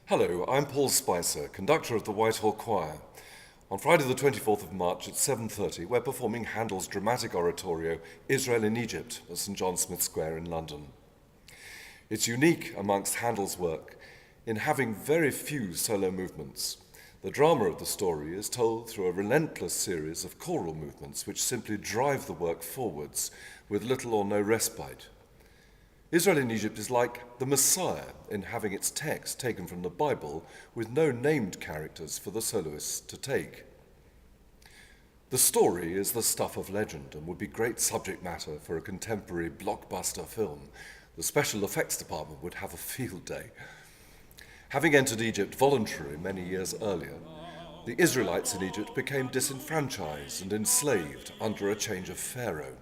Hello, I'm Paul Spicer, conductor of the Whitehall Choir. On Friday the 24th of March at 7:30, we're performing Handel's dramatic oratorio, Israel in Egypt, at St. John Smith Square in London. It's unique amongst Handel's work in having very few solo movements. The drama of the story is told through a relentless series of choral movements which simply drive the work forwards with little or no respite. Israel in Egypt is like the Messiah in having its text taken from the Bible with no named characters for the soloists to take. The story is the stuff of legend and would be great subject matter for a contemporary blockbuster film. The special effects department would have a field day. Having entered Egypt voluntarily many years earlier, the Israelites in Egypt became disenfranchised and enslaved under a change of pharaoh.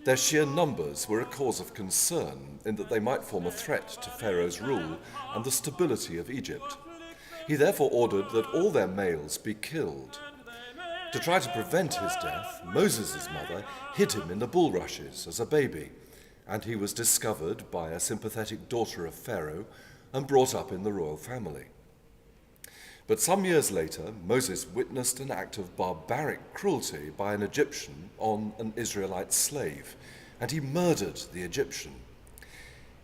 Their sheer numbers were a cause of concern in that they might form a threat to Pharaoh's rule and the stability of Egypt. He therefore ordered that all their males be killed. To try to prevent his death, Moses' mother hid him in the bulrushes as a baby, and he was discovered by a sympathetic daughter of Pharaoh and brought up in the royal family. But some years later, Moses witnessed an act of barbaric cruelty by an Egyptian on an Israelite slave, and he murdered the Egyptian.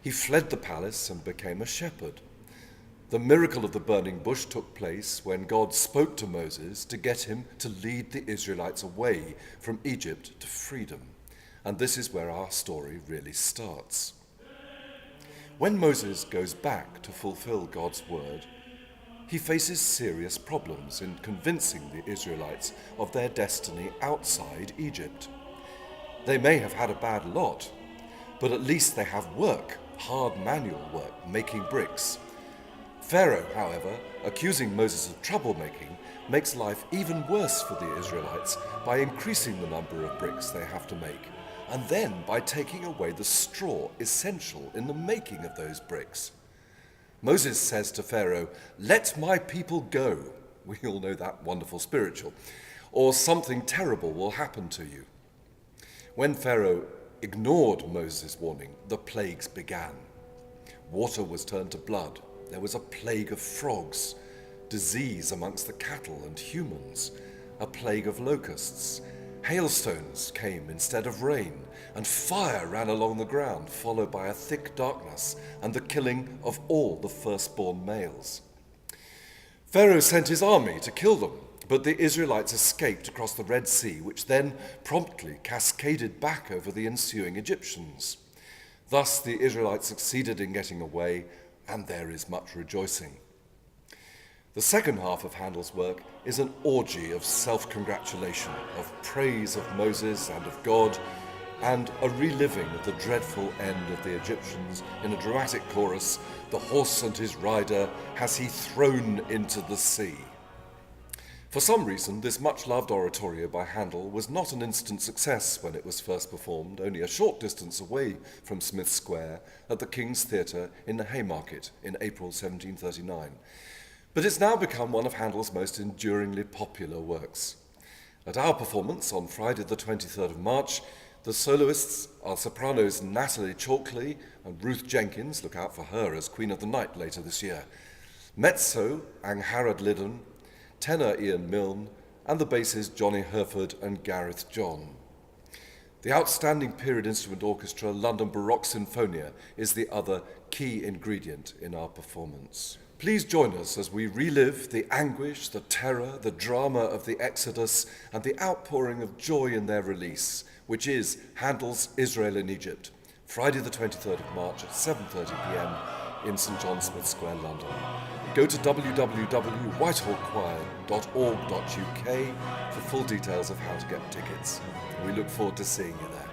He fled the palace and became a shepherd. The miracle of the burning bush took place when God spoke to Moses to get him to lead the Israelites away from Egypt to freedom. And this is where our story really starts. When Moses goes back to fulfill God's word, he faces serious problems in convincing the Israelites of their destiny outside Egypt. They may have had a bad lot, but at least they have work, hard manual work, making bricks. Pharaoh, however, accusing Moses of troublemaking, makes life even worse for the Israelites by increasing the number of bricks they have to make, and then by taking away the straw essential in the making of those bricks. Moses says to Pharaoh, "Let my people go." We all know that wonderful spiritual. Or something terrible will happen to you. When Pharaoh ignored Moses' warning, the plagues began. Water was turned to blood. There was a plague of frogs, disease amongst the cattle and humans, a plague of locusts. Hailstones came instead of rain, and fire ran along the ground, followed by a thick darkness and the killing of all the firstborn males. Pharaoh sent his army to kill them, but the Israelites escaped across the Red Sea, which then promptly cascaded back over the ensuing Egyptians. Thus the Israelites succeeded in getting away, and there is much rejoicing. The second half of Handel's work is an orgy of self-congratulation, of praise of Moses and of God, and a reliving of the dreadful end of the Egyptians in a dramatic chorus, "The horse and his rider has he thrown into the sea." For some reason, this much-loved oratorio by Handel was not an instant success when it was first performed, only a short distance away from Smith Square at the King's Theatre in the Haymarket in April 1739. But it's now become one of Handel's most enduringly popular works. At our performance on Friday the 23rd of March, the soloists are sopranos Nathalie Chalkley and Ruth Jenkins, look out for her as Queen of the Night later this year, mezzo Angharad Lyddon, tenor Iain Milne, and the basses Johnny Herford and Gareth John. The outstanding period instrument orchestra London Baroque Sinfonia is the other key ingredient in our performance. Please join us as we relive the anguish, the terror, the drama of the Exodus, and the outpouring of joy in their release, which is Handel's Israel in Egypt, Friday the 23rd of March at 7:30 p.m. in St. John Smith Square, London. Go to www.whitehallchoir.org.uk for full details of how to get tickets. We look forward to seeing you there.